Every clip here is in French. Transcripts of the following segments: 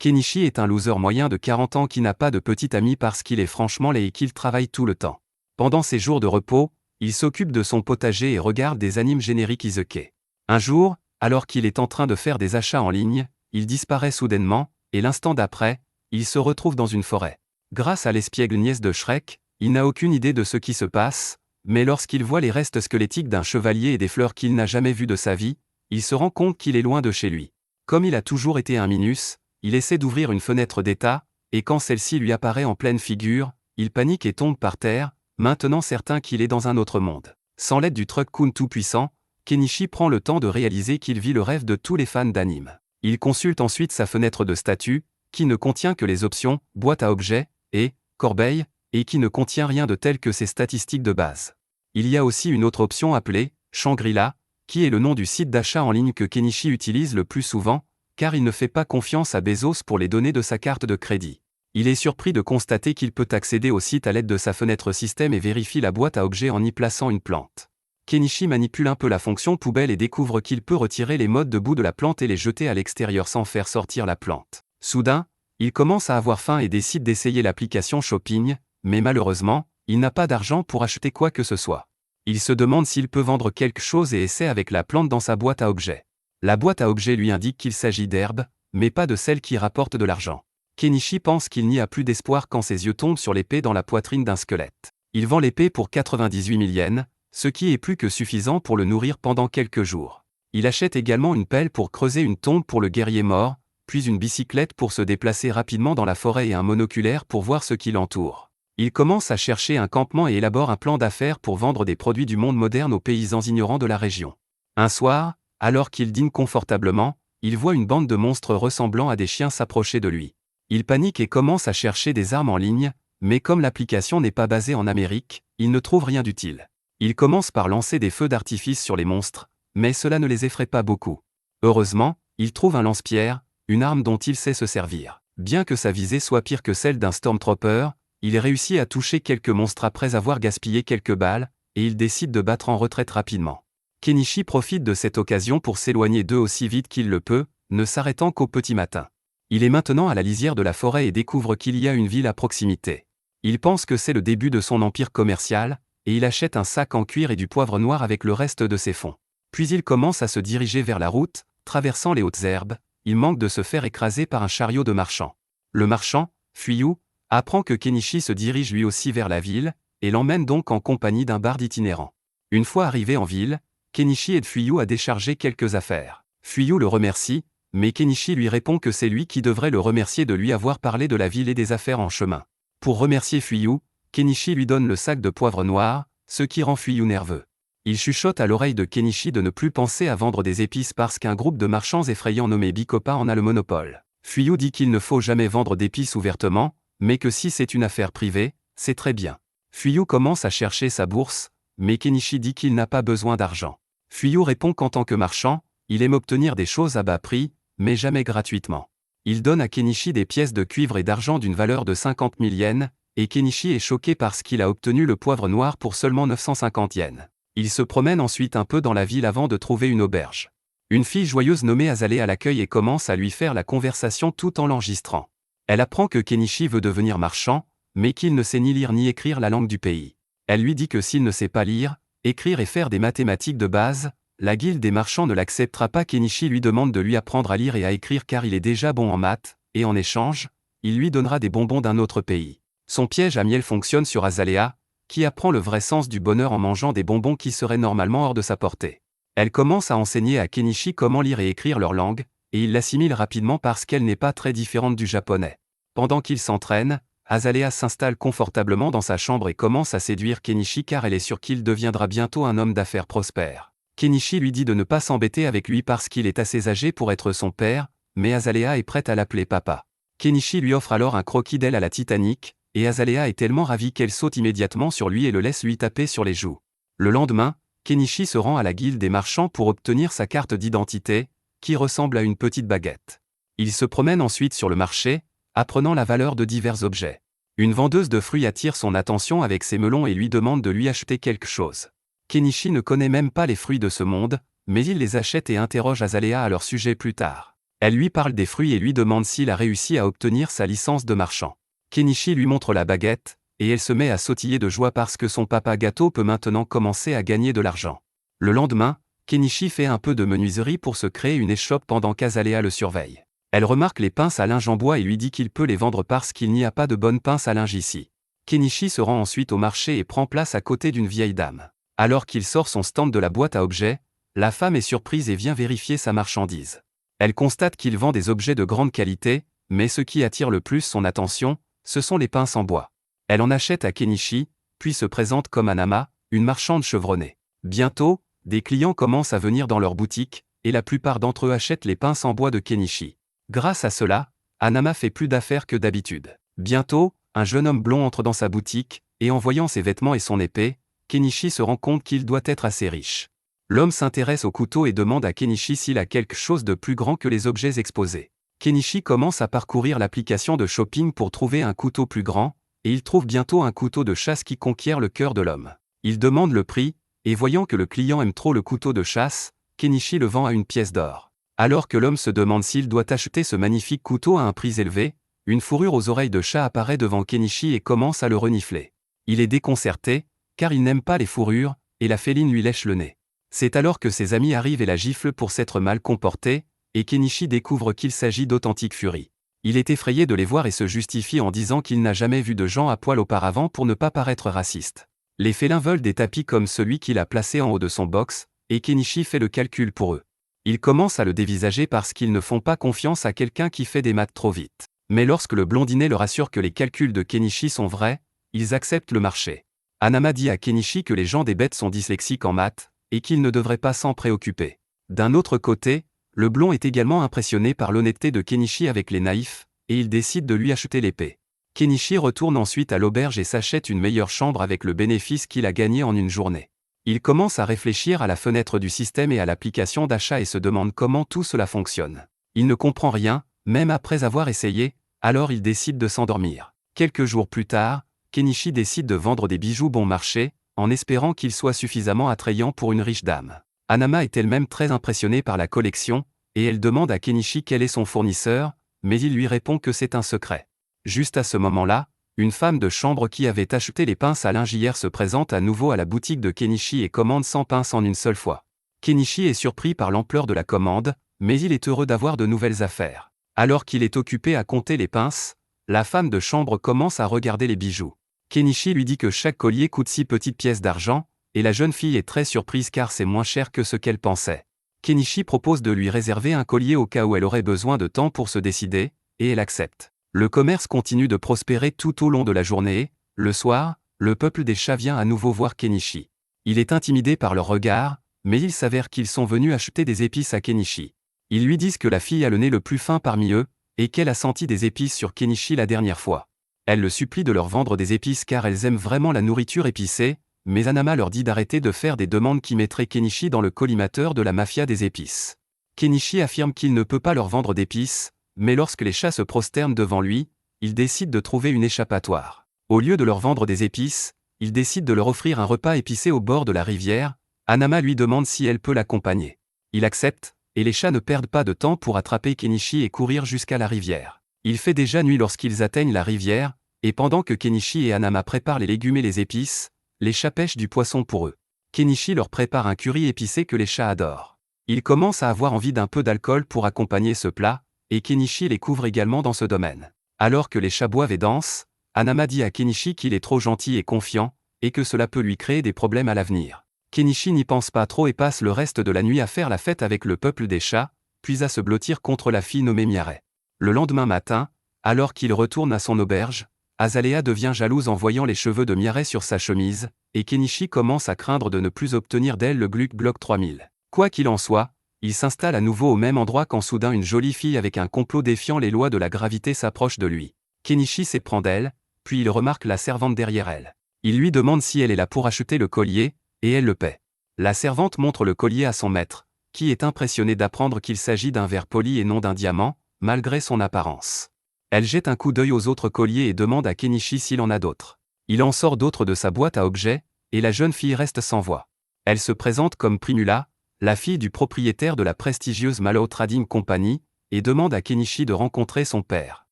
Kenichi est un loser moyen de 40 ans qui n'a pas de petit ami parce qu'il est franchement laid et qu'il travaille tout le temps. Pendant ses jours de repos, il s'occupe de son potager et regarde des animes génériques isekai. Un jour, alors qu'il est en train de faire des achats en ligne, il disparaît soudainement, et l'instant d'après, il se retrouve dans une forêt. Grâce à l'espiègle nièce de Shrek, il n'a aucune idée de ce qui se passe, mais lorsqu'il voit les restes squelettiques d'un chevalier et des fleurs qu'il n'a jamais vues de sa vie, il se rend compte qu'il est loin de chez lui. Comme il a toujours été un minus, il essaie d'ouvrir une fenêtre d'état, et quand celle-ci lui apparaît en pleine figure, il panique et tombe par terre, maintenant certain qu'il est dans un autre monde. Sans l'aide du Truck-kun tout-puissant, Kenichi prend le temps de réaliser qu'il vit le rêve de tous les fans d'anime. Il consulte ensuite sa fenêtre de statut, qui ne contient que les options « boîte à objets » et « corbeille », et qui ne contient rien de tel que ses statistiques de base. Il y a aussi une autre option appelée « Shangri-La », qui est le nom du site d'achat en ligne que Kenichi utilise le plus souvent, car il ne fait pas confiance à Bezos pour les données de sa carte de crédit. Il est surpris de constater qu'il peut accéder au site à l'aide de sa fenêtre système et vérifie la boîte à objets en y plaçant une plante. Kenichi manipule un peu la fonction poubelle et découvre qu'il peut retirer les modes de bout de la plante et les jeter à l'extérieur sans faire sortir la plante. Soudain, il commence à avoir faim et décide d'essayer l'application Shopping, mais malheureusement, il n'a pas d'argent pour acheter quoi que ce soit. Il se demande s'il peut vendre quelque chose et essaie avec la plante dans sa boîte à objets. La boîte à objets lui indique qu'il s'agit d'herbes, mais pas de celles qui rapportent de l'argent. Kenichi pense qu'il n'y a plus d'espoir quand ses yeux tombent sur l'épée dans la poitrine d'un squelette. Il vend l'épée pour 98 000 yens, ce qui est plus que suffisant pour le nourrir pendant quelques jours. Il achète également une pelle pour creuser une tombe pour le guerrier mort, puis une bicyclette pour se déplacer rapidement dans la forêt et un monoculaire pour voir ce qui l'entoure. Il commence à chercher un campement et élabore un plan d'affaires pour vendre des produits du monde moderne aux paysans ignorants de la région. Un soir, alors qu'il dîne confortablement, il voit une bande de monstres ressemblant à des chiens s'approcher de lui. Il panique et commence à chercher des armes en ligne, mais comme l'application n'est pas basée en Amérique, il ne trouve rien d'utile. Il commence par lancer des feux d'artifice sur les monstres, mais cela ne les effraie pas beaucoup. Heureusement, il trouve un lance-pierre, une arme dont il sait se servir. Bien que sa visée soit pire que celle d'un Stormtrooper, il réussit à toucher quelques monstres après avoir gaspillé quelques balles, et il décide de battre en retraite rapidement. Kenichi profite de cette occasion pour s'éloigner d'eux aussi vite qu'il le peut, ne s'arrêtant qu'au petit matin. Il est maintenant à la lisière de la forêt et découvre qu'il y a une ville à proximité. Il pense que c'est le début de son empire commercial, et il achète un sac en cuir et du poivre noir avec le reste de ses fonds. Puis il commence à se diriger vers la route, traversant les hautes herbes, il manque de se faire écraser par un chariot de marchand. Le marchand, Fuyu, apprend que Kenichi se dirige lui aussi vers la ville, et l'emmène donc en compagnie d'un barde itinérant. Une fois arrivé en ville, Kenichi aide Fuyu à décharger quelques affaires. Fuyu le remercie, mais Kenichi lui répond que c'est lui qui devrait le remercier de lui avoir parlé de la ville et des affaires en chemin. Pour remercier Fuyu, Kenichi lui donne le sac de poivre noir, ce qui rend Fuyu nerveux. Il chuchote à l'oreille de Kenichi de ne plus penser à vendre des épices parce qu'un groupe de marchands effrayants nommé Bikopa en a le monopole. Fuyu dit qu'il ne faut jamais vendre d'épices ouvertement, mais que si c'est une affaire privée, c'est très bien. Fuyu commence à chercher sa bourse, mais Kenichi dit qu'il n'a pas besoin d'argent. Fuyu répond qu'en tant que marchand, il aime obtenir des choses à bas prix, mais jamais gratuitement. Il donne à Kenichi des pièces de cuivre et d'argent d'une valeur de 50 000 yens, et Kenichi est choqué parce qu'il a obtenu le poivre noir pour seulement 950 yens. Il se promène ensuite un peu dans la ville avant de trouver une auberge. Une fille joyeuse nommée Azalea l'accueille et commence à lui faire la conversation tout en l'enregistrant. Elle apprend que Kenichi veut devenir marchand, mais qu'il ne sait ni lire ni écrire la langue du pays. Elle lui dit que s'il ne sait pas lire, écrire et faire des mathématiques de base, la guilde des marchands ne l'acceptera pas. Kenichi lui demande de lui apprendre à lire et à écrire car il est déjà bon en maths, et en échange, il lui donnera des bonbons d'un autre pays. Son piège à miel fonctionne sur Azalea, qui apprend le vrai sens du bonheur en mangeant des bonbons qui seraient normalement hors de sa portée. Elle commence à enseigner à Kenichi comment lire et écrire leur langue, et il l'assimile rapidement parce qu'elle n'est pas très différente du japonais. Pendant qu'il s'entraîne, Azalea s'installe confortablement dans sa chambre et commence à séduire Kenichi car elle est sûre qu'il deviendra bientôt un homme d'affaires prospère. Kenichi lui dit de ne pas s'embêter avec lui parce qu'il est assez âgé pour être son père, mais Azalea est prête à l'appeler papa. Kenichi lui offre alors un croquis d'elle à la Titanic, et Azalea est tellement ravie qu'elle saute immédiatement sur lui et le laisse lui taper sur les joues. Le lendemain, Kenichi se rend à la guilde des marchands pour obtenir sa carte d'identité, qui ressemble à une petite baguette. Il se promène ensuite sur le marché, apprenant la valeur de divers objets. Une vendeuse de fruits attire son attention avec ses melons et lui demande de lui acheter quelque chose. Kenichi ne connaît même pas les fruits de ce monde, mais il les achète et interroge Azalea à leur sujet plus tard. Elle lui parle des fruits et lui demande s'il a réussi à obtenir sa licence de marchand. Kenichi lui montre la baguette, et elle se met à sautiller de joie parce que son papa gâteau peut maintenant commencer à gagner de l'argent. Le lendemain, Kenichi fait un peu de menuiserie pour se créer une échoppe pendant qu'Azalea le surveille. Elle remarque les pinces à linge en bois et lui dit qu'il peut les vendre parce qu'il n'y a pas de bonnes pinces à linge ici. Kenichi se rend ensuite au marché et prend place à côté d'une vieille dame. Alors qu'il sort son stand de la boîte à objets, la femme est surprise et vient vérifier sa marchandise. Elle constate qu'il vend des objets de grande qualité, mais ce qui attire le plus son attention, ce sont les pinces en bois. Elle en achète à Kenichi, puis se présente comme Anama, une marchande chevronnée. Bientôt, des clients commencent à venir dans leur boutique, et la plupart d'entre eux achètent les pinces en bois de Kenichi. Grâce à cela, Anama fait plus d'affaires que d'habitude. Bientôt, un jeune homme blond entre dans sa boutique, et en voyant ses vêtements et son épée, Kenichi se rend compte qu'il doit être assez riche. L'homme s'intéresse au couteau et demande à Kenichi s'il a quelque chose de plus grand que les objets exposés. Kenichi commence à parcourir l'application de shopping pour trouver un couteau plus grand, et il trouve bientôt un couteau de chasse qui conquiert le cœur de l'homme. Il demande le prix, et voyant que le client aime trop le couteau de chasse, Kenichi le vend à une pièce d'or. Alors que l'homme se demande s'il doit acheter ce magnifique couteau à un prix élevé, une fourrure aux oreilles de chat apparaît devant Kenichi et commence à le renifler. Il est déconcerté, car il n'aime pas les fourrures, et la féline lui lèche le nez. C'est alors que ses amis arrivent et la giflent pour s'être mal comporté, et Kenichi découvre qu'il s'agit d'authentiques furies. Il est effrayé de les voir et se justifie en disant qu'il n'a jamais vu de gens à poil auparavant pour ne pas paraître raciste. Les félins veulent des tapis comme celui qu'il a placé en haut de son box, et Kenichi fait le calcul pour eux. Ils commencent à le dévisager parce qu'ils ne font pas confiance à quelqu'un qui fait des maths trop vite. Mais lorsque le blondinet leur assure que les calculs de Kenichi sont vrais, ils acceptent le marché. Anama dit à Kenichi que les gens des bêtes sont dyslexiques en maths, et qu'ils ne devraient pas s'en préoccuper. D'un autre côté, le blond est également impressionné par l'honnêteté de Kenichi avec les naïfs, et il décide de lui acheter l'épée. Kenichi retourne ensuite à l'auberge et s'achète une meilleure chambre avec le bénéfice qu'il a gagné en une journée. Il commence à réfléchir à la fenêtre du système et à l'application d'achat et se demande comment tout cela fonctionne. Il ne comprend rien, même après avoir essayé, alors il décide de s'endormir. Quelques jours plus tard, Kenichi décide de vendre des bijoux bon marché, en espérant qu'ils soient suffisamment attrayants pour une riche dame. Anama est elle-même très impressionnée par la collection, et elle demande à Kenichi quel est son fournisseur, mais il lui répond que c'est un secret. Juste à ce moment-là, une femme de chambre qui avait acheté les pinces à linge hier se présente à nouveau à la boutique de Kenichi et commande 100 pinces en une seule fois. Kenichi est surpris par l'ampleur de la commande, mais il est heureux d'avoir de nouvelles affaires. Alors qu'il est occupé à compter les pinces, la femme de chambre commence à regarder les bijoux. Kenichi lui dit que chaque collier coûte 6 petites pièces d'argent, et la jeune fille est très surprise car c'est moins cher que ce qu'elle pensait. Kenichi propose de lui réserver un collier au cas où elle aurait besoin de temps pour se décider, et elle accepte. Le commerce continue de prospérer tout au long de la journée. Le soir, le peuple des chats vient à nouveau voir Kenichi. Il est intimidé par leur regard, mais il s'avère qu'ils sont venus acheter des épices à Kenichi. Ils lui disent que la fille a le nez le plus fin parmi eux, et qu'elle a senti des épices sur Kenichi la dernière fois. Elle le supplie de leur vendre des épices car elles aiment vraiment la nourriture épicée, mais Anama leur dit d'arrêter de faire des demandes qui mettraient Kenichi dans le collimateur de la mafia des épices. Kenichi affirme qu'il ne peut pas leur vendre d'épices, mais lorsque les chats se prosternent devant lui, il décide de trouver une échappatoire. Au lieu de leur vendre des épices, il décide de leur offrir un repas épicé au bord de la rivière. Anama lui demande si elle peut l'accompagner. Il accepte, et les chats ne perdent pas de temps pour attraper Kenichi et courir jusqu'à la rivière. Il fait déjà nuit lorsqu'ils atteignent la rivière, et pendant que Kenichi et Anama préparent les légumes et les épices, les chats pêchent du poisson pour eux. Kenichi leur prépare un curry épicé que les chats adorent. Ils commencent à avoir envie d'un peu d'alcool pour accompagner ce plat, et Kenichi les couvre également dans ce domaine. Alors que les chats boivent et dansent, Anama dit à Kenichi qu'il est trop gentil et confiant, et que cela peut lui créer des problèmes à l'avenir. Kenichi n'y pense pas trop et passe le reste de la nuit à faire la fête avec le peuple des chats, puis à se blottir contre la fille nommée Miaret. Le lendemain matin, alors qu'il retourne à son auberge, Azalea devient jalouse en voyant les cheveux de Miaret sur sa chemise, et Kenichi commence à craindre de ne plus obtenir d'elle le Gluck Glock 3000. Quoi qu'il en soit, il s'installe à nouveau au même endroit quand soudain une jolie fille avec un complot défiant les lois de la gravité s'approche de lui. Kenichi s'éprend d'elle, puis il remarque la servante derrière elle. Il lui demande si elle est là pour acheter le collier, et elle le paie. La servante montre le collier à son maître, qui est impressionné d'apprendre qu'il s'agit d'un verre poli et non d'un diamant, malgré son apparence. Elle jette un coup d'œil aux autres colliers et demande à Kenichi s'il en a d'autres. Il en sort d'autres de sa boîte à objets, et la jeune fille reste sans voix. Elle se présente comme Primula, la fille du propriétaire de la prestigieuse Mallow Trading Company, et demande à Kenichi de rencontrer son père.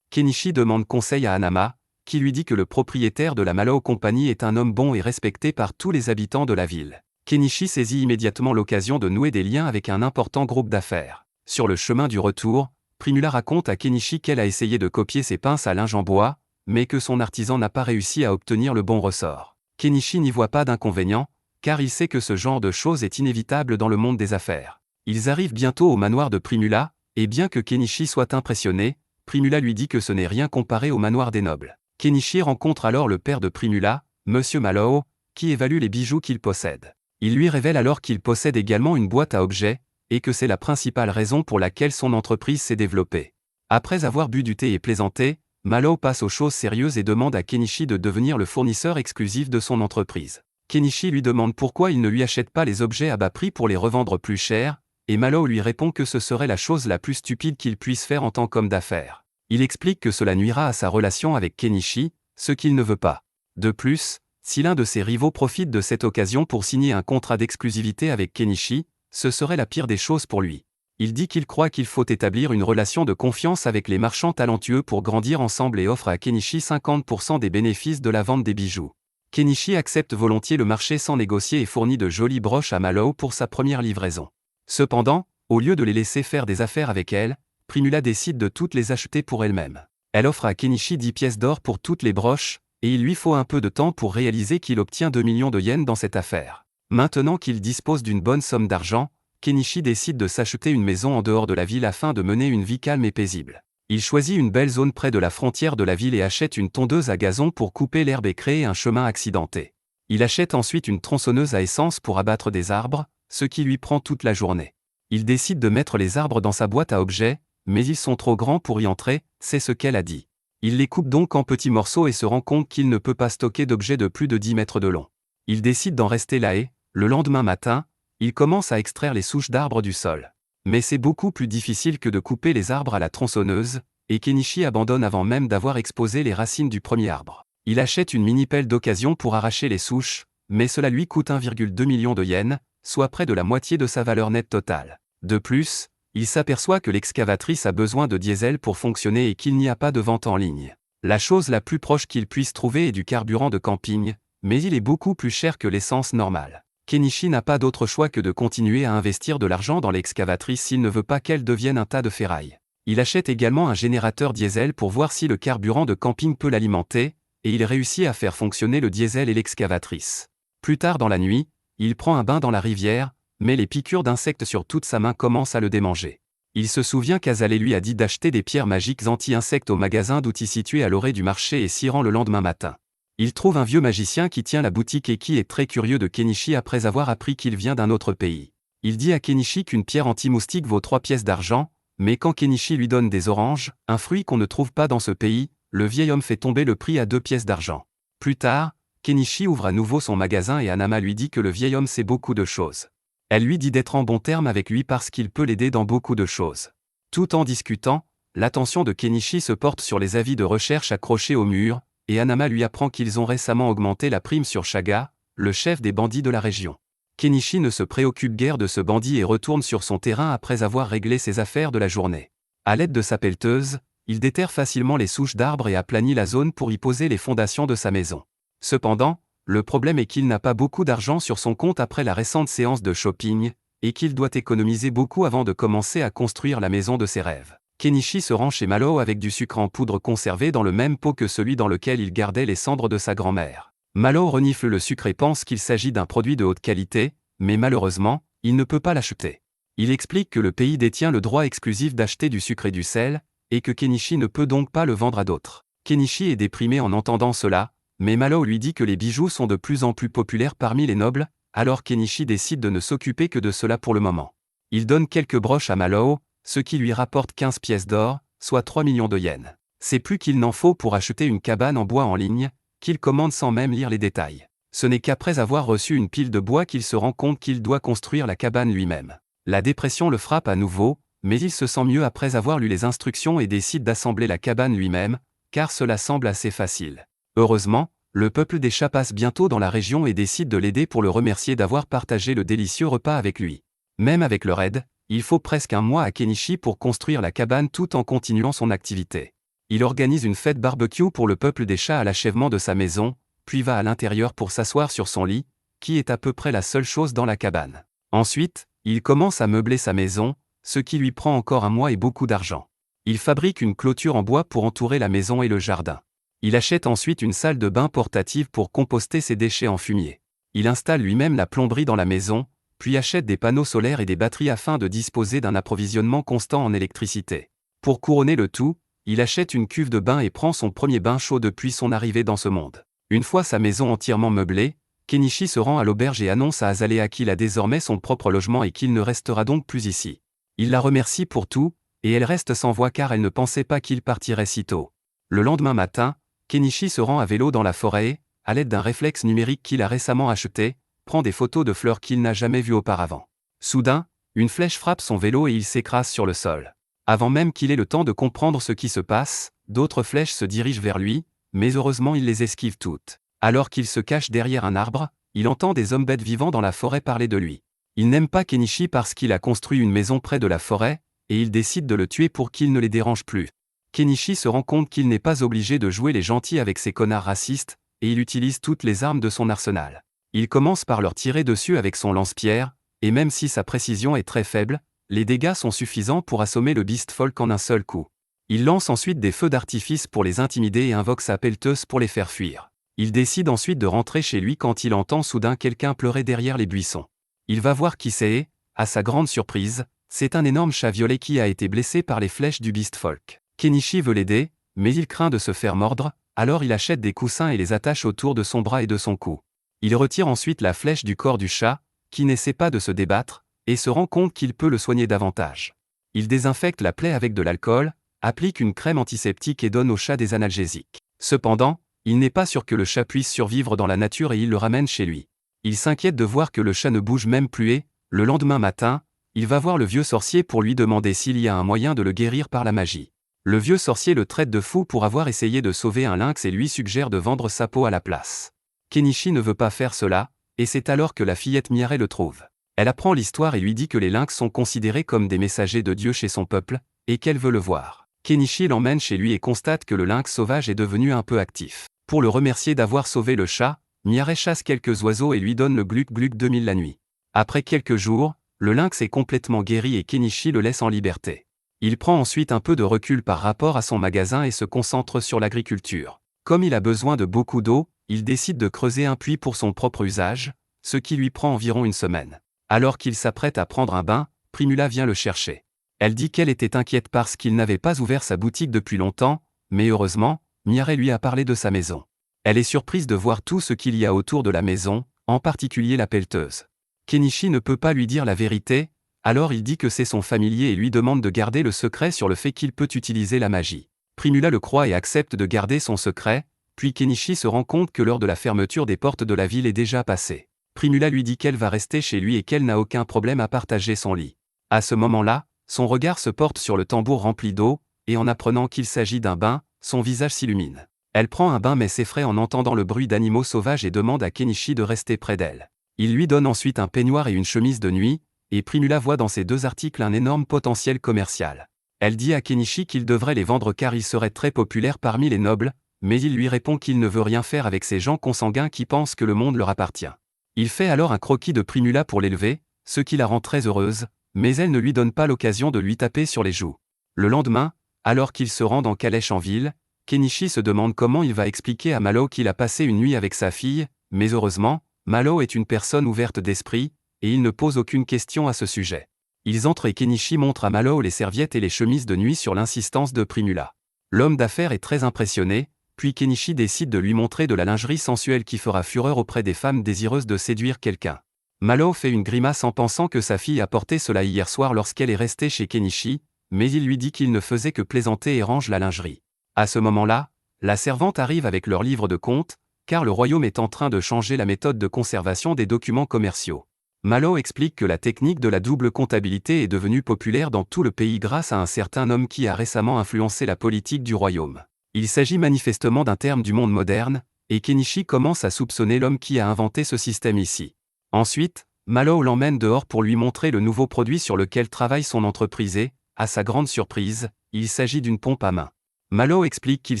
Kenichi demande conseil à Hanama, qui lui dit que le propriétaire de la Mallow Company est un homme bon et respecté par tous les habitants de la ville. Kenichi saisit immédiatement l'occasion de nouer des liens avec un important groupe d'affaires. Sur le chemin du retour, Primula raconte à Kenichi qu'elle a essayé de copier ses pinces à linge en bois, mais que son artisan n'a pas réussi à obtenir le bon ressort. Kenichi n'y voit pas d'inconvénient, car il sait que ce genre de choses est inévitable dans le monde des affaires. Ils arrivent bientôt au manoir de Primula, et bien que Kenichi soit impressionné, Primula lui dit que ce n'est rien comparé au manoir des nobles. Kenichi rencontre alors le père de Primula, Monsieur Mallow, qui évalue les bijoux qu'il possède. Il lui révèle alors qu'il possède également une boîte à objets, et que c'est la principale raison pour laquelle son entreprise s'est développée. Après avoir bu du thé et plaisanté, Mallow passe aux choses sérieuses et demande à Kenichi de devenir le fournisseur exclusif de son entreprise. Kenichi lui demande pourquoi il ne lui achète pas les objets à bas prix pour les revendre plus cher, et Mallow lui répond que ce serait la chose la plus stupide qu'il puisse faire en tant qu'homme d'affaires. Il explique que cela nuira à sa relation avec Kenichi, ce qu'il ne veut pas. De plus, si l'un de ses rivaux profite de cette occasion pour signer un contrat d'exclusivité avec Kenichi, ce serait la pire des choses pour lui. Il dit qu'il croit qu'il faut établir une relation de confiance avec les marchands talentueux pour grandir ensemble et offre à Kenichi 50% des bénéfices de la vente des bijoux. Kenichi accepte volontiers le marché sans négocier et fournit de jolies broches à Mallow pour sa première livraison. Cependant, au lieu de les laisser faire des affaires avec elle, Primula décide de toutes les acheter pour elle-même. Elle offre à Kenichi 10 pièces d'or pour toutes les broches, et il lui faut un peu de temps pour réaliser qu'il obtient 2 millions de yens dans cette affaire. Maintenant qu'il dispose d'une bonne somme d'argent, Kenichi décide de s'acheter une maison en dehors de la ville afin de mener une vie calme et paisible. Il choisit une belle zone près de la frontière de la ville et achète une tondeuse à gazon pour couper l'herbe et créer un chemin accidenté. Il achète ensuite une tronçonneuse à essence pour abattre des arbres, ce qui lui prend toute la journée. Il décide de mettre les arbres dans sa boîte à objets, mais ils sont trop grands pour y entrer, c'est ce qu'elle a dit. Il les coupe donc en petits morceaux et se rend compte qu'il ne peut pas stocker d'objets de plus de 10 mètres de long. Il décide d'en rester là et, le lendemain matin, il commence à extraire les souches d'arbres du sol. Mais c'est beaucoup plus difficile que de couper les arbres à la tronçonneuse, et Kenichi abandonne avant même d'avoir exposé les racines du premier arbre. Il achète une mini-pelle d'occasion pour arracher les souches, mais cela lui coûte 1,2 million de yens, soit près de la moitié de sa valeur nette totale. De plus, il s'aperçoit que l'excavatrice a besoin de diesel pour fonctionner et qu'il n'y a pas de vente en ligne. La chose la plus proche qu'il puisse trouver est du carburant de camping, mais il est beaucoup plus cher que l'essence normale. Kenichi n'a pas d'autre choix que de continuer à investir de l'argent dans l'excavatrice s'il ne veut pas qu'elle devienne un tas de ferraille. Il achète également un générateur diesel pour voir si le carburant de camping peut l'alimenter, et il réussit à faire fonctionner le diesel et l'excavatrice. Plus tard dans la nuit, il prend un bain dans la rivière, mais les piqûres d'insectes sur toute sa main commencent à le démanger. Il se souvient qu'Azalée lui a dit d'acheter des pierres magiques anti-insectes au magasin d'outils situé à l'orée du marché et s'y rend le lendemain matin. Il trouve un vieux magicien qui tient la boutique et qui est très curieux de Kenichi après avoir appris qu'il vient d'un autre pays. Il dit à Kenichi qu'une pierre anti-moustique vaut 3 pièces d'argent, mais quand Kenichi lui donne des oranges, un fruit qu'on ne trouve pas dans ce pays, le vieil homme fait tomber le prix à 2 pièces d'argent. Plus tard, Kenichi ouvre à nouveau son magasin et Hanama lui dit que le vieil homme sait beaucoup de choses. Elle lui dit d'être en bon terme avec lui parce qu'il peut l'aider dans beaucoup de choses. Tout en discutant, l'attention de Kenichi se porte sur les avis de recherche accrochés au mur, et Hanama lui apprend qu'ils ont récemment augmenté la prime sur Shaga, le chef des bandits de la région. Kenichi ne se préoccupe guère de ce bandit et retourne sur son terrain après avoir réglé ses affaires de la journée. À l'aide de sa pelleteuse, il déterre facilement les souches d'arbres et aplanit la zone pour y poser les fondations de sa maison. Cependant, le problème est qu'il n'a pas beaucoup d'argent sur son compte après la récente séance de shopping, et qu'il doit économiser beaucoup avant de commencer à construire la maison de ses rêves. Kenichi se rend chez Mallow avec du sucre en poudre conservé dans le même pot que celui dans lequel il gardait les cendres de sa grand-mère. Mallow renifle le sucre et pense qu'il s'agit d'un produit de haute qualité, mais malheureusement, il ne peut pas l'acheter. Il explique que le pays détient le droit exclusif d'acheter du sucre et du sel, et que Kenichi ne peut donc pas le vendre à d'autres. Kenichi est déprimé en entendant cela, mais Mallow lui dit que les bijoux sont de plus en plus populaires parmi les nobles, alors Kenichi décide de ne s'occuper que de cela pour le moment. Il donne quelques broches à Mallow, ce qui lui rapporte 15 pièces d'or, soit 3 millions de yens. C'est plus qu'il n'en faut pour acheter une cabane en bois en ligne, qu'il commande sans même lire les détails. Ce n'est qu'après avoir reçu une pile de bois qu'il se rend compte qu'il doit construire la cabane lui-même. La dépression le frappe à nouveau, mais il se sent mieux après avoir lu les instructions et décide d'assembler la cabane lui-même, car cela semble assez facile. Heureusement, le peuple des chats passe bientôt dans la région et décide de l'aider pour le remercier d'avoir partagé le délicieux repas avec lui. Même avec leur aide, Il faut presque un mois à Kenichi pour construire la cabane tout en continuant son activité. Il organise une fête barbecue pour le peuple des chats à l'achèvement de sa maison, puis va à l'intérieur pour s'asseoir sur son lit, qui est à peu près la seule chose dans la cabane. Ensuite, il commence à meubler sa maison, ce qui lui prend encore un mois et beaucoup d'argent. Il fabrique une clôture en bois pour entourer la maison et le jardin. Il achète ensuite une salle de bain portative pour composter ses déchets en fumier. Il installe lui-même la plomberie dans la maison, puis achète des panneaux solaires et des batteries afin de disposer d'un approvisionnement constant en électricité. Pour couronner le tout, il achète une cuve de bain et prend son premier bain chaud depuis son arrivée dans ce monde. Une fois sa maison entièrement meublée, Kenichi se rend à l'auberge et annonce à Azalea qu'il a désormais son propre logement et qu'il ne restera donc plus ici. Il la remercie pour tout, et elle reste sans voix car elle ne pensait pas qu'il partirait si tôt. Le lendemain matin, Kenichi se rend à vélo dans la forêt et, à l'aide d'un réflexe numérique qu'il a récemment acheté, prend des photos de fleurs qu'il n'a jamais vues auparavant. Soudain, une flèche frappe son vélo et il s'écrase sur le sol. Avant même qu'il ait le temps de comprendre ce qui se passe, d'autres flèches se dirigent vers lui, mais heureusement il les esquive toutes. Alors qu'il se cache derrière un arbre, il entend des hommes-bêtes vivants dans la forêt parler de lui. Il n'aime pas Kenichi parce qu'il a construit une maison près de la forêt, et il décide de le tuer pour qu'il ne les dérange plus. Kenichi se rend compte qu'il n'est pas obligé de jouer les gentils avec ces connards racistes, et il utilise toutes les armes de son arsenal. Il commence par leur tirer dessus avec son lance-pierre, et même si sa précision est très faible, les dégâts sont suffisants pour assommer le Beast Folk en un seul coup. Il lance ensuite des feux d'artifice pour les intimider et invoque sa pelleteuse pour les faire fuir. Il décide ensuite de rentrer chez lui quand il entend soudain quelqu'un pleurer derrière les buissons. Il va voir qui c'est et, à sa grande surprise, c'est un énorme chat violet qui a été blessé par les flèches du Beast Folk. Kenichi veut l'aider, mais il craint de se faire mordre, alors il achète des coussins et les attache autour de son bras et de son cou. Il retire ensuite la flèche du corps du chat, qui n'essaie pas de se débattre, et se rend compte qu'il peut le soigner davantage. Il désinfecte la plaie avec de l'alcool, applique une crème antiseptique et donne au chat des analgésiques. Cependant, il n'est pas sûr que le chat puisse survivre dans la nature et il le ramène chez lui. Il s'inquiète de voir que le chat ne bouge même plus et, le lendemain matin, il va voir le vieux sorcier pour lui demander s'il y a un moyen de le guérir par la magie. Le vieux sorcier le traite de fou pour avoir essayé de sauver un lynx et lui suggère de vendre sa peau à la place. Kenichi ne veut pas faire cela, et c'est alors que la fillette Miare le trouve. Elle apprend l'histoire et lui dit que les lynx sont considérés comme des messagers de Dieu chez son peuple, et qu'elle veut le voir. Kenichi l'emmène chez lui et constate que le lynx sauvage est devenu un peu actif. Pour le remercier d'avoir sauvé le chat, Miare chasse quelques oiseaux et lui donne le Gluck Gluck 2000 la nuit. Après quelques jours, le lynx est complètement guéri et Kenichi le laisse en liberté. Il prend ensuite un peu de recul par rapport à son magasin et se concentre sur l'agriculture. Comme il a besoin de beaucoup d'eau, il décide de creuser un puits pour son propre usage, ce qui lui prend environ une semaine. Alors qu'il s'apprête à prendre un bain, Primula vient le chercher. Elle dit qu'elle était inquiète parce qu'il n'avait pas ouvert sa boutique depuis longtemps, mais heureusement, Miare lui a parlé de sa maison. Elle est surprise de voir tout ce qu'il y a autour de la maison, en particulier la pelleteuse. Kenichi ne peut pas lui dire la vérité, alors il dit que c'est son familier et lui demande de garder le secret sur le fait qu'il peut utiliser la magie. Primula le croit et accepte de garder son secret, puis Kenichi se rend compte que l'heure de la fermeture des portes de la ville est déjà passée. Primula lui dit qu'elle va rester chez lui et qu'elle n'a aucun problème à partager son lit. À ce moment-là, son regard se porte sur le tambour rempli d'eau, et en apprenant qu'il s'agit d'un bain, son visage s'illumine. Elle prend un bain mais s'effraie en entendant le bruit d'animaux sauvages et demande à Kenichi de rester près d'elle. Il lui donne ensuite un peignoir et une chemise de nuit, et Primula voit dans ces deux articles un énorme potentiel commercial. Elle dit à Kenichi qu'il devrait les vendre car ils seraient très populaires parmi les nobles, mais il lui répond qu'il ne veut rien faire avec ces gens consanguins qui pensent que le monde leur appartient. Il fait alors un croquis de Primula pour l'élever, ce qui la rend très heureuse, mais elle ne lui donne pas l'occasion de lui taper sur les joues. Le lendemain, alors qu'il se rend en calèche en ville, Kenichi se demande comment il va expliquer à Malo qu'il a passé une nuit avec sa fille, mais heureusement, Malo est une personne ouverte d'esprit, et il ne pose aucune question à ce sujet. Ils entrent et Kenichi montre à Malo les serviettes et les chemises de nuit sur l'insistance de Primula. L'homme d'affaires est très impressionné, puis Kenichi décide de lui montrer de la lingerie sensuelle qui fera fureur auprès des femmes désireuses de séduire quelqu'un. Malo fait une grimace en pensant que sa fille a porté cela hier soir lorsqu'elle est restée chez Kenichi, mais il lui dit qu'il ne faisait que plaisanter et range la lingerie. À ce moment-là, la servante arrive avec leur livre de compte, car le royaume est en train de changer la méthode de conservation des documents commerciaux. Malo explique que la technique de la double comptabilité est devenue populaire dans tout le pays grâce à un certain homme qui a récemment influencé la politique du royaume. Il s'agit manifestement d'un terme du monde moderne, et Kenichi commence à soupçonner l'homme qui a inventé ce système ici. Ensuite, Malo l'emmène dehors pour lui montrer le nouveau produit sur lequel travaille son entreprise et, à sa grande surprise, il s'agit d'une pompe à main. Malo explique qu'il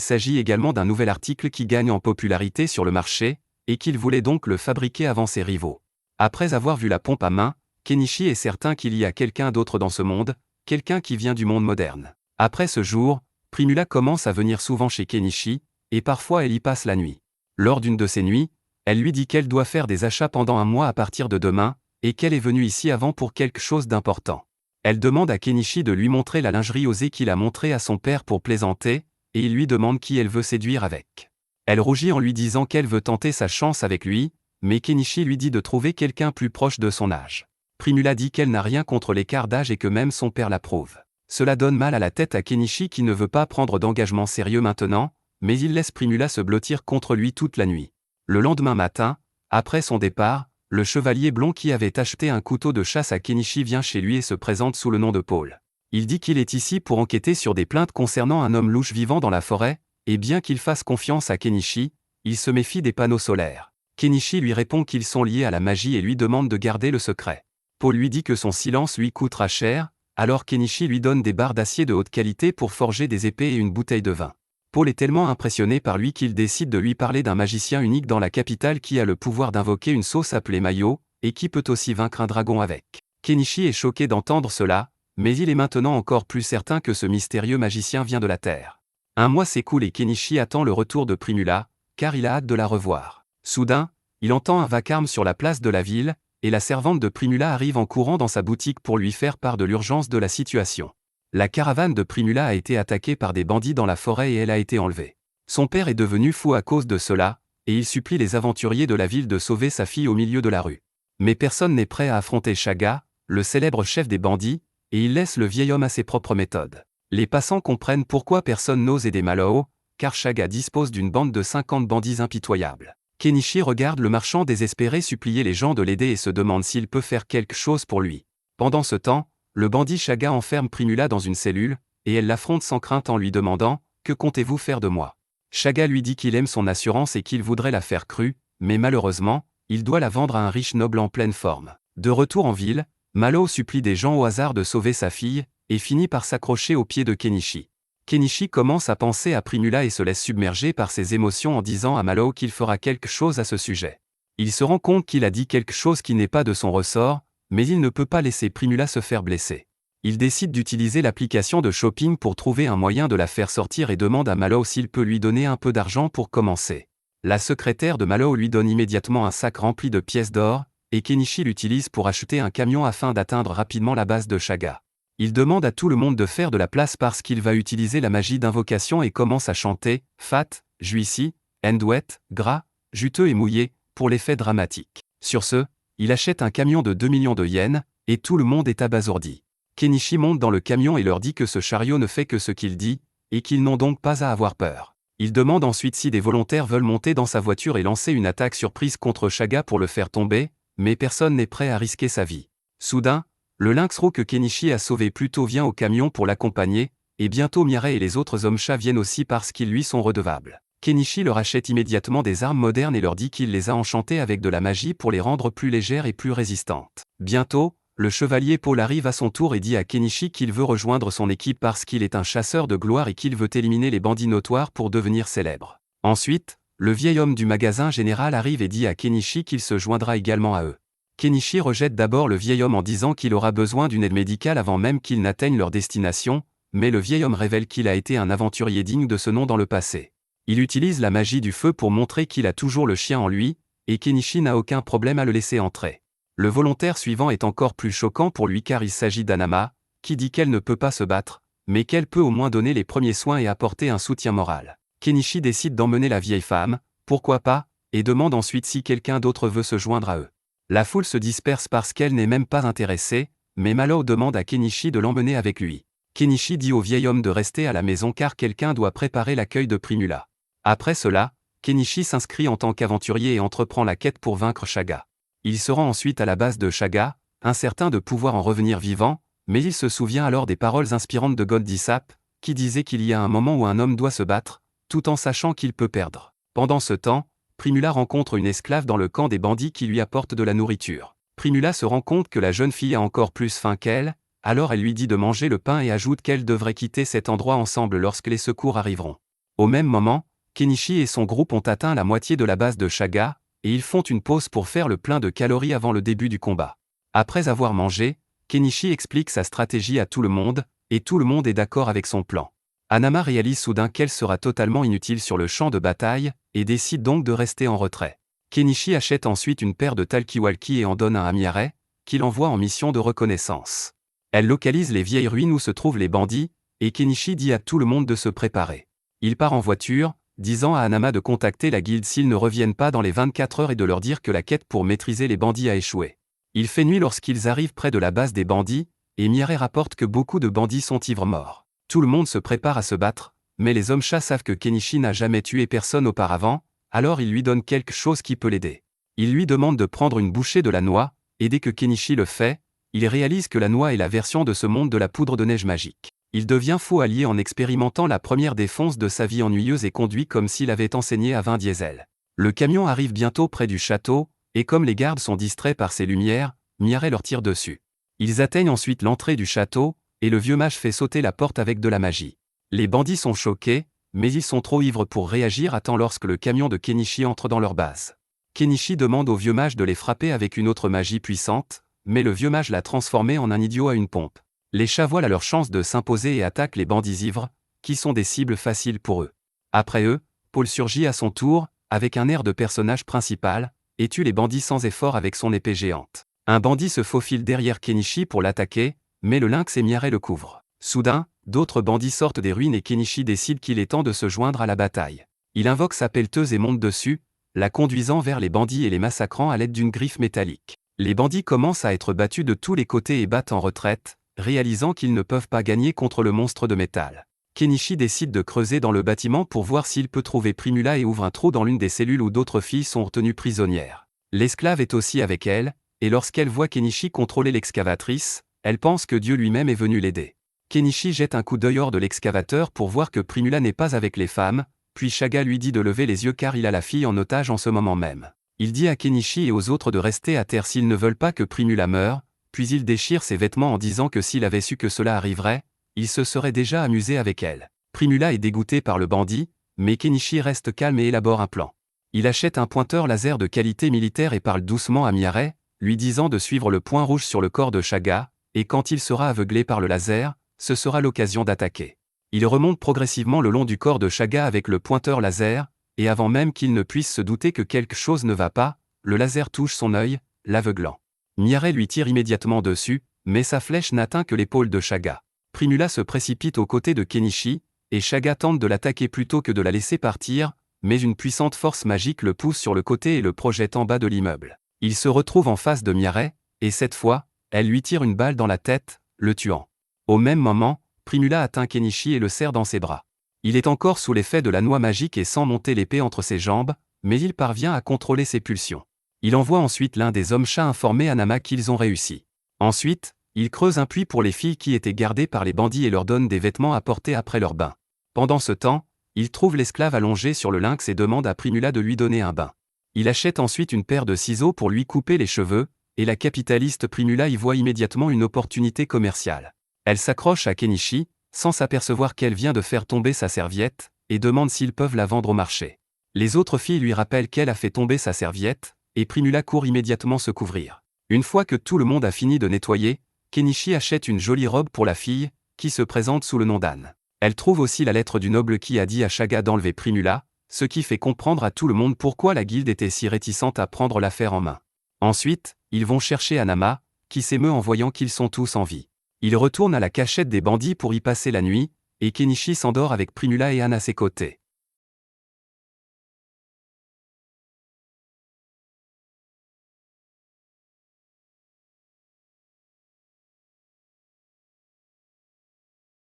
s'agit également d'un nouvel article qui gagne en popularité sur le marché, et qu'il voulait donc le fabriquer avant ses rivaux. Après avoir vu la pompe à main, Kenichi est certain qu'il y a quelqu'un d'autre dans ce monde, quelqu'un qui vient du monde moderne. Après ce jour, Primula commence à venir souvent chez Kenichi, et parfois elle y passe la nuit. Lors d'une de ces nuits, elle lui dit qu'elle doit faire des achats pendant un mois à partir de demain, et qu'elle est venue ici avant pour quelque chose d'important. Elle demande à Kenichi de lui montrer la lingerie osée qu'il a montrée à son père pour plaisanter, et il lui demande qui elle veut séduire avec. Elle rougit en lui disant qu'elle veut tenter sa chance avec lui, mais Kenichi lui dit de trouver quelqu'un plus proche de son âge. Primula dit qu'elle n'a rien contre l'écart d'âge et que même son père l'approuve. Cela donne mal à la tête à Kenichi qui ne veut pas prendre d'engagement sérieux maintenant, mais il laisse Primula se blottir contre lui toute la nuit. Le lendemain matin, après son départ, le chevalier blond qui avait acheté un couteau de chasse à Kenichi vient chez lui et se présente sous le nom de Paul. Il dit qu'il est ici pour enquêter sur des plaintes concernant un homme louche vivant dans la forêt, et bien qu'il fasse confiance à Kenichi, il se méfie des panneaux solaires. Kenichi lui répond qu'ils sont liés à la magie et lui demande de garder le secret. Paul lui dit que son silence lui coûtera cher, alors Kenichi lui donne des barres d'acier de haute qualité pour forger des épées et une bouteille de vin. Paul est tellement impressionné par lui qu'il décide de lui parler d'un magicien unique dans la capitale qui a le pouvoir d'invoquer une sauce appelée Mayo, et qui peut aussi vaincre un dragon avec. Kenichi est choqué d'entendre cela, mais il est maintenant encore plus certain que ce mystérieux magicien vient de la Terre. Un mois s'écoule et Kenichi attend le retour de Primula, car il a hâte de la revoir. Soudain, il entend un vacarme sur la place de la ville, et la servante de Primula arrive en courant dans sa boutique pour lui faire part de l'urgence de la situation. La caravane de Primula a été attaquée par des bandits dans la forêt et elle a été enlevée. Son père est devenu fou à cause de cela, et il supplie les aventuriers de la ville de sauver sa fille au milieu de la rue. Mais personne n'est prêt à affronter Shaga, le célèbre chef des bandits, et il laisse le vieil homme à ses propres méthodes. Les passants comprennent pourquoi personne n'ose aider Malo, car Shaga dispose d'une bande de 50 bandits impitoyables. Kenichi regarde le marchand désespéré supplier les gens de l'aider et se demande s'il peut faire quelque chose pour lui. Pendant ce temps, le bandit Shaga enferme Primula dans une cellule, et elle l'affronte sans crainte en lui demandant « Que comptez-vous faire de moi ?» Shaga lui dit qu'il aime son assurance et qu'il voudrait la faire crue, mais malheureusement, il doit la vendre à un riche noble en pleine forme. De retour en ville, Malo supplie des gens au hasard de sauver sa fille, et finit par s'accrocher aux pieds de Kenichi. Kenichi commence à penser à Primula et se laisse submerger par ses émotions en disant à Malo qu'il fera quelque chose à ce sujet. Il se rend compte qu'il a dit quelque chose qui n'est pas de son ressort, mais il ne peut pas laisser Primula se faire blesser. Il décide d'utiliser l'application de shopping pour trouver un moyen de la faire sortir et demande à Malo s'il peut lui donner un peu d'argent pour commencer. La secrétaire de Malo lui donne immédiatement un sac rempli de pièces d'or, et Kenichi l'utilise pour acheter un camion afin d'atteindre rapidement la base de Shaga. Il demande à tout le monde de faire de la place parce qu'il va utiliser la magie d'invocation et commence à chanter « Fat, Juicy, and wet, gras, juteux et mouillé » pour l'effet dramatique. Sur ce, il achète un camion de 2 millions de yens, et tout le monde est abasourdi. Kenichi monte dans le camion et leur dit que ce chariot ne fait que ce qu'il dit, et qu'ils n'ont donc pas à avoir peur. Il demande ensuite si des volontaires veulent monter dans sa voiture et lancer une attaque surprise contre Shaga pour le faire tomber, mais personne n'est prêt à risquer sa vie. Soudain, le lynx roux que Kenichi a sauvé plus tôt vient au camion pour l'accompagner, et bientôt Mireille et les autres hommes chats viennent aussi parce qu'ils lui sont redevables. Kenichi leur achète immédiatement des armes modernes et leur dit qu'il les a enchantées avec de la magie pour les rendre plus légères et plus résistantes. Bientôt, le chevalier Paul arrive à son tour et dit à Kenichi qu'il veut rejoindre son équipe parce qu'il est un chasseur de gloire et qu'il veut éliminer les bandits notoires pour devenir célèbre. Ensuite, le vieil homme du magasin général arrive et dit à Kenichi qu'il se joindra également à eux. Kenichi rejette d'abord le vieil homme en disant qu'il aura besoin d'une aide médicale avant même qu'ils n'atteignent leur destination, mais le vieil homme révèle qu'il a été un aventurier digne de ce nom dans le passé. Il utilise la magie du feu pour montrer qu'il a toujours le chien en lui, et Kenichi n'a aucun problème à le laisser entrer. Le volontaire suivant est encore plus choquant pour lui car il s'agit d'Anama, qui dit qu'elle ne peut pas se battre, mais qu'elle peut au moins donner les premiers soins et apporter un soutien moral. Kenichi décide d'emmener la vieille femme, pourquoi pas, et demande ensuite si quelqu'un d'autre veut se joindre à eux. La foule se disperse parce qu'elle n'est même pas intéressée, mais Malo demande à Kenichi de l'emmener avec lui. Kenichi dit au vieil homme de rester à la maison car quelqu'un doit préparer l'accueil de Primula. Après cela, Kenichi s'inscrit en tant qu'aventurier et entreprend la quête pour vaincre Shaga. Il se rend ensuite à la base de Shaga, incertain de pouvoir en revenir vivant, mais il se souvient alors des paroles inspirantes de Goldisap, qui disait qu'il y a un moment où un homme doit se battre, tout en sachant qu'il peut perdre. Pendant ce temps, Primula rencontre une esclave dans le camp des bandits qui lui apporte de la nourriture. Primula se rend compte que la jeune fille a encore plus faim qu'elle, alors elle lui dit de manger le pain et ajoute qu'elle devrait quitter cet endroit ensemble lorsque les secours arriveront. Au même moment, Kenichi et son groupe ont atteint la moitié de la base de Shaga, et ils font une pause pour faire le plein de calories avant le début du combat. Après avoir mangé, Kenichi explique sa stratégie à tout le monde, et tout le monde est d'accord avec son plan. Hanama réalise soudain qu'elle sera totalement inutile sur le champ de bataille, et décide donc de rester en retrait. Kenichi achète ensuite une paire de talkie-walkie et en donne un à Miare, qu'il envoie en mission de reconnaissance. Elle localise les vieilles ruines où se trouvent les bandits, et Kenichi dit à tout le monde de se préparer. Il part en voiture, disant à Hanama de contacter la guilde s'ils ne reviennent pas dans les 24 heures et de leur dire que la quête pour maîtriser les bandits a échoué. Il fait nuit lorsqu'ils arrivent près de la base des bandits, et Miare rapporte que beaucoup de bandits sont ivres-morts. Tout le monde se prépare à se battre, mais les hommes-chats savent que Kenichi n'a jamais tué personne auparavant, alors il lui donne quelque chose qui peut l'aider. Il lui demande de prendre une bouchée de la noix, et dès que Kenichi le fait, il réalise que la noix est la version de ce monde de la poudre de neige magique. Il devient fou allié en expérimentant la première défonce de sa vie ennuyeuse et conduit comme s'il avait enseigné à Vin Diesel. Le camion arrive bientôt près du château, et comme les gardes sont distraits par ses lumières, Miare leur tire dessus. Ils atteignent ensuite l'entrée du château, et le vieux mage fait sauter la porte avec de la magie. Les bandits sont choqués, mais ils sont trop ivres pour réagir à temps lorsque le camion de Kenichi entre dans leur base. Kenichi demande au vieux mage de les frapper avec une autre magie puissante, mais le vieux mage l'a transformé en un idiot à une pompe. Les chats voient leur chance de s'imposer et attaquent les bandits ivres, qui sont des cibles faciles pour eux. Après eux, Paul surgit à son tour, avec un air de personnage principal, et tue les bandits sans effort avec son épée géante. Un bandit se faufile derrière Kenichi pour l'attaquer, mais le lynx et Miare le couvrent. Soudain, d'autres bandits sortent des ruines et Kenichi décide qu'il est temps de se joindre à la bataille. Il invoque sa pelleteuse et monte dessus, la conduisant vers les bandits et les massacrant à l'aide d'une griffe métallique. Les bandits commencent à être battus de tous les côtés et battent en retraite, réalisant qu'ils ne peuvent pas gagner contre le monstre de métal. Kenichi décide de creuser dans le bâtiment pour voir s'il peut trouver Primula et ouvre un trou dans l'une des cellules où d'autres filles sont retenues prisonnières. L'esclave est aussi avec elle, et lorsqu'elle voit Kenichi contrôler l'excavatrice, elle pense que Dieu lui-même est venu l'aider. Kenichi jette un coup d'œil hors de l'excavateur pour voir que Primula n'est pas avec les femmes, puis Shaga lui dit de lever les yeux car il a la fille en otage en ce moment même. Il dit à Kenichi et aux autres de rester à terre s'ils ne veulent pas que Primula meure, puis il déchire ses vêtements en disant que s'il avait su que cela arriverait, il se serait déjà amusé avec elle. Primula est dégoûté par le bandit, mais Kenichi reste calme et élabore un plan. Il achète un pointeur laser de qualité militaire et parle doucement à Miare, lui disant de suivre le point rouge sur le corps de Shaga, et quand il sera aveuglé par le laser, ce sera l'occasion d'attaquer. Il remonte progressivement le long du corps de Shaga avec le pointeur laser, et avant même qu'il ne puisse se douter que quelque chose ne va pas, le laser touche son œil, l'aveuglant. Miare lui tire immédiatement dessus, mais sa flèche n'atteint que l'épaule de Shaga. Primula se précipite aux côtés de Kenichi, et Shaga tente de l'attaquer plutôt que de la laisser partir, mais une puissante force magique le pousse sur le côté et le projette en bas de l'immeuble. Il se retrouve en face de Miare, et cette fois, elle lui tire une balle dans la tête, le tuant. Au même moment, Primula atteint Kenichi et le serre dans ses bras. Il est encore sous l'effet de la noix magique et sent monter l'épée entre ses jambes, mais il parvient à contrôler ses pulsions. Il envoie ensuite l'un des hommes-chats informer Hanama qu'ils ont réussi. Ensuite, il creuse un puits pour les filles qui étaient gardées par les bandits et leur donne des vêtements à porter après leur bain. Pendant ce temps, il trouve l'esclave allongé sur le lynx et demande à Primula de lui donner un bain. Il achète ensuite une paire de ciseaux pour lui couper les cheveux, et la capitaliste Primula y voit immédiatement une opportunité commerciale. Elle s'accroche à Kenichi, sans s'apercevoir qu'elle vient de faire tomber sa serviette, et demande s'ils peuvent la vendre au marché. Les autres filles lui rappellent qu'elle a fait tomber sa serviette, et Primula court immédiatement se couvrir. Une fois que tout le monde a fini de nettoyer, Kenichi achète une jolie robe pour la fille, qui se présente sous le nom d'Anne. Elle trouve aussi la lettre du noble qui a dit à Shaga d'enlever Primula, ce qui fait comprendre à tout le monde pourquoi la guilde était si réticente à prendre l'affaire en main. Ensuite, ils vont chercher Hanama, qui s'émeut en voyant qu'ils sont tous en vie. Ils retournent à la cachette des bandits pour y passer la nuit, et Kenichi s'endort avec Primula et Anne à ses côtés.